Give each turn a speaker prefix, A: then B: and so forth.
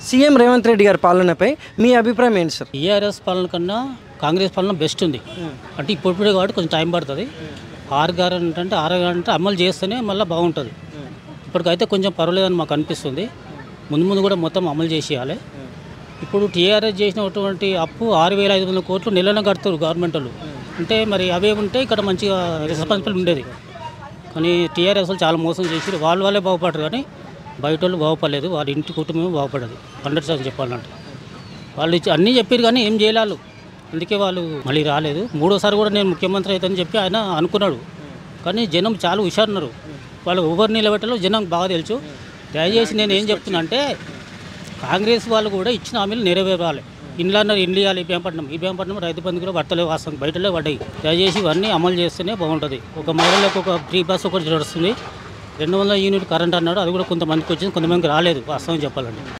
A: CM Revanth Reddy గారి పాలనపై మీ అభిప్రాయం ఏంటి సార్?
B: టీఆర్ఎస్ పాలన కన్నా కాంగ్రెస్ పాలన బెస్ట్ ఉంది. అంటే ఇప్పుడే కాబట్టి కొంచెం టైం పడుతుంది. 6 గ్యారెంటీ అంటే 6 గ్యారెంటీ అమలు చేస్తేనే మళ్ళీ బాగుంటుంది. ఇప్పటికైతే కొంచెం పర్వాలేదని మాకు అనిపిస్తుంది. ముందు కూడా మొత్తం అమలు చేసేయాలి. ఇప్పుడు టీఆర్ఎస్ చేసినటువంటి అప్పు 6,500 కోట్లు నెలన కడుతారు గవర్నమెంట్ వాళ్ళు. అంటే మరి అవే ఉంటే ఇక్కడ మంచిగా రెస్పాన్సిబుల్ ఉండేది. కానీ టీఆర్ఎస్ వాళ్ళు చాలా మోసం చేసి వాళ్ళే బాగుపడరు, కానీ బయట వాళ్ళు బాగుపడలేదు. వాళ్ళ ఇంటి కుటుంబం బాగుపడదు. 100% చెప్పాలంటే వాళ్ళు అన్నీ చెప్పారు కానీ ఏం చేయలేదు. అందుకే వాళ్ళు మళ్ళీ రాలేదు. 3వ సారి కూడా నేను ముఖ్యమంత్రి అవుతానని చెప్పి ఆయన అనుకున్నాడు. కానీ జనం చాలా హుషారున్నారు. వాళ్ళు ఎవరు నిలబెట్టాలో జనం బాగా తెలుసు. దయచేసి నేను ఏం చెప్తున్నా అంటే కాంగ్రెస్ వాళ్ళు కూడా ఇచ్చిన హామీలు నెరవేరాలి. ఇండ్లు అన్నారు, ఇండ్లు ఇవ్వాలి. ఈ భీమపట్నం రైతు బంధు కూడా భర్తలే వాస్తవం బయటలో పడ్డాయి. దయచేసి ఇవన్నీ అమలు చేస్తేనే బాగుంటుంది. ఒక మహిళలకు ఒక ఫ్రీ బస్ ఒకటి నడుస్తుంది. 200 యూనిట్ కరెంట్ అన్నాడు, అది కూడా కొంతమందికి వచ్చింది, కొంతమందికి రాలేదు వాస్తవం చెప్పాలంటే.